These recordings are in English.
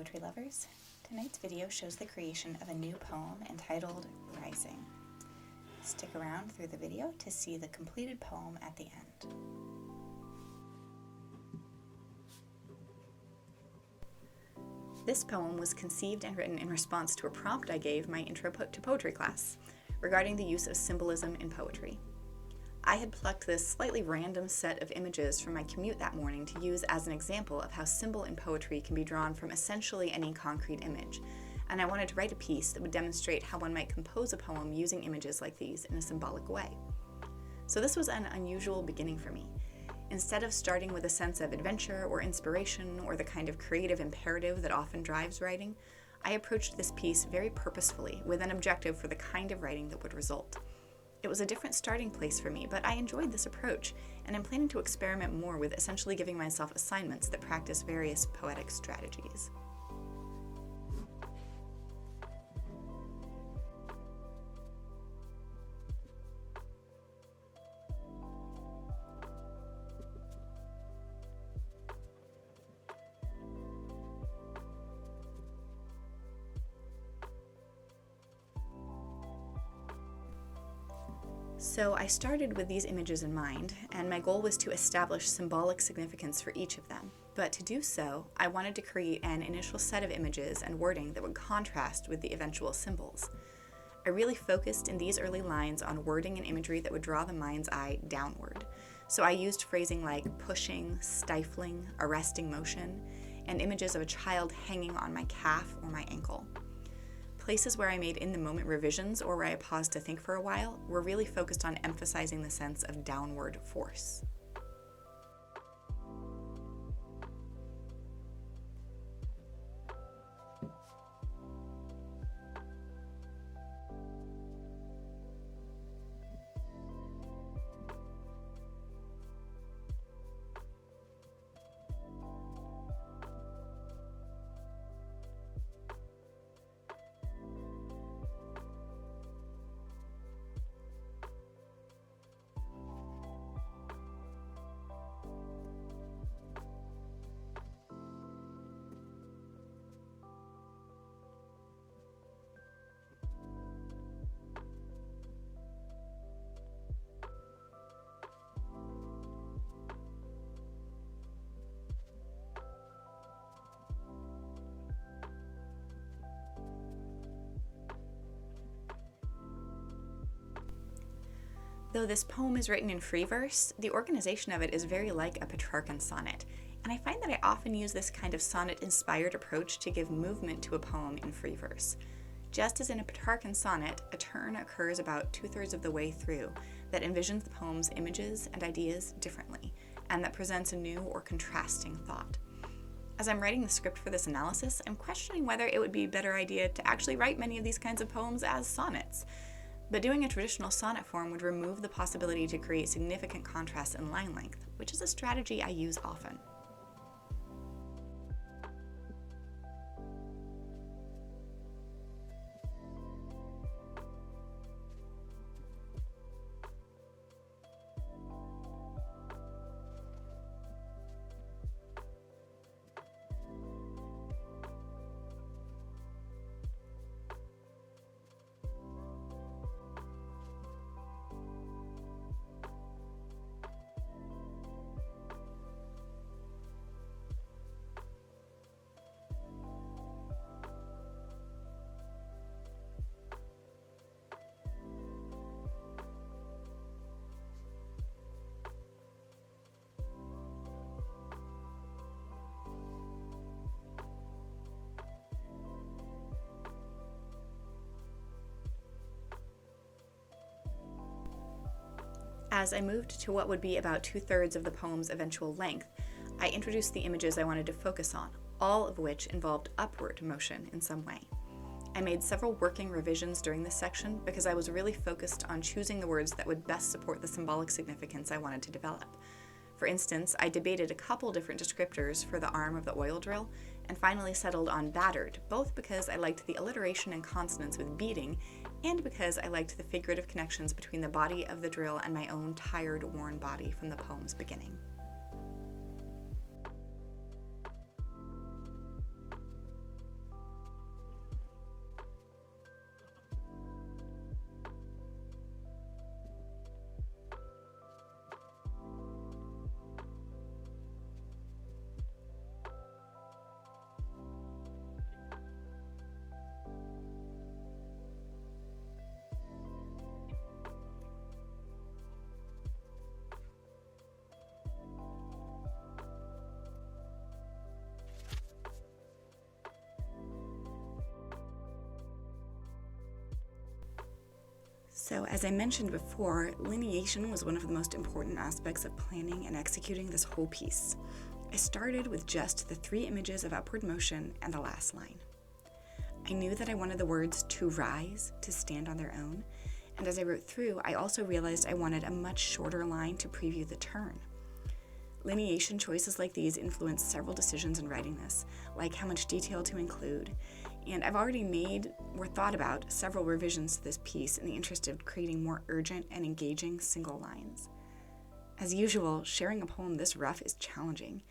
poetry lovers. Tonight's video shows the creation of a new poem entitled Rising. Stick around through the video to see the completed poem at the end. This poem was conceived and written in response to a prompt I gave my intro to poetry class regarding the use of symbolism in poetry. I had plucked this slightly random set of images from my commute that morning to use as an example of how symbol in poetry can be drawn from essentially any concrete image, and I wanted to write a piece that would demonstrate how one might compose a poem using images like these in a symbolic way. So this was an unusual beginning for me. Instead of starting with a sense of adventure or inspiration or the kind of creative imperative that often drives writing, I approached this piece very purposefully with an objective for the kind of writing that would result. It was a different starting place for me, but I enjoyed this approach, and I'm planning to experiment more with essentially giving myself assignments that practice various poetic strategies. So I started with these images in mind, and my goal was to establish symbolic significance for each of them. But to do so, I wanted to create an initial set of images and wording that would contrast with the eventual symbols. I really focused in these early lines on wording and imagery that would draw the mind's eye downward. So I used phrasing like pushing, stifling, arresting motion, and images of a child hanging on my calf or my ankle. Places where I made in-the-moment revisions or where I paused to think for a while were really focused on emphasizing the sense of downward force. Though this poem is written in free verse, the organization of it is very like a Petrarchan sonnet, and I find that I often use this kind of sonnet-inspired approach to give movement to a poem in free verse. Just as in a Petrarchan sonnet, a turn occurs about 2/3 of the way through that envisions the poem's images and ideas differently, and that presents a new or contrasting thought. As I'm writing the script for this analysis, I'm questioning whether it would be a better idea to actually write many of these kinds of poems as sonnets. But doing a traditional sonnet form would remove the possibility to create significant contrast in line length, which is a strategy I use often. As I moved to what would be about 2/3 of the poem's eventual length, I introduced the images I wanted to focus on, all of which involved upward motion in some way. I made several working revisions during this section because I was really focused on choosing the words that would best support the symbolic significance I wanted to develop. For instance, I debated a couple different descriptors for the arm of the oil drill, and finally settled on battered, both because I liked the alliteration and consonance with beating, and because I liked the figurative connections between the body of the drill and my own tired, worn body from the poem's beginning. So, as I mentioned before, lineation was one of the most important aspects of planning and executing this whole piece. I started with just the 3 images of upward motion and the last line. I knew that I wanted the words "to rise" to stand on their own, and as I wrote through, I also realized I wanted a much shorter line to preview the turn. Lineation choices like these influenced several decisions in writing this, like how much detail to include, and I've already made or thought about several revisions to this piece in the interest of creating more urgent and engaging single lines. As usual, sharing a poem this rough is challenging.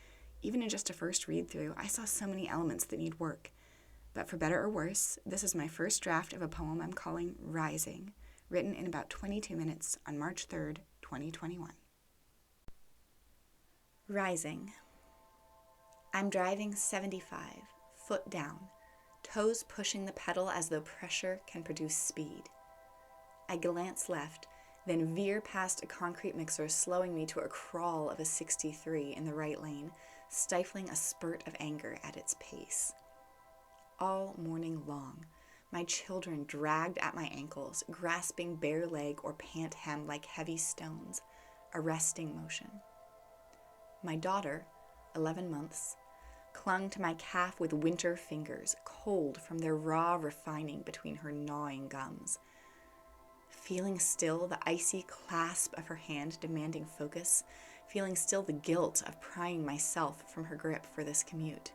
Even in just a first read-through, I saw so many elements that need work. But for better or worse, this is my first draft of a poem I'm calling Rising, written in about 22 minutes on March 3rd, 2021. Rising. I'm driving 75, foot down, toes pushing the pedal as though pressure can produce speed. I glance left, then veer past a concrete mixer, slowing me to a crawl of a 63 in the right lane, stifling a spurt of anger at its pace. All morning long, my children dragged at my ankles, grasping bare leg or pant hem like heavy stones, arresting motion. My daughter, 11 months, clung to my calf with winter fingers, cold from their raw refining between her gnawing gums. Feeling still the icy clasp of her hand demanding focus, feeling still the guilt of prying myself from her grip for this commute.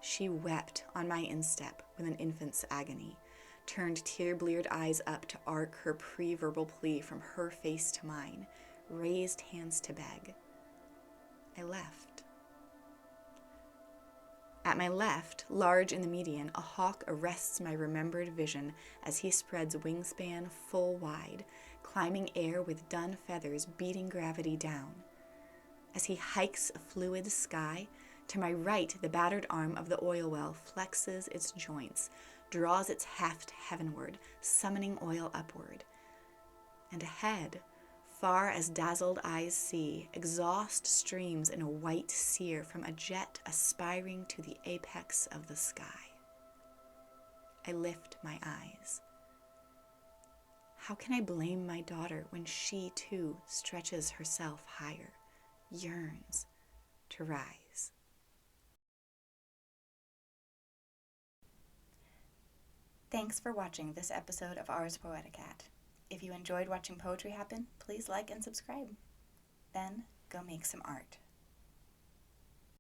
She wept on my instep with an infant's agony, turned tear-bleared eyes up to arc her pre-verbal plea from her face to mine, raised hands to beg. I left. At my left, large in the median, a hawk arrests my remembered vision as he spreads wingspan full wide, climbing air with dun feathers beating gravity down. As he hikes a fluid sky, to my right, the battered arm of the oil well flexes its joints, draws its heft heavenward, summoning oil upward. And ahead, far as dazzled eyes see, exhaust streams in a white sear from a jet aspiring to the apex of the sky. I lift my eyes. How can I blame my daughter when she too stretches herself higher, yearns to rise? Thanks for watching this episode of Ars Poeticat. If you enjoyed watching poetry happen, please like and subscribe. Then go make some art.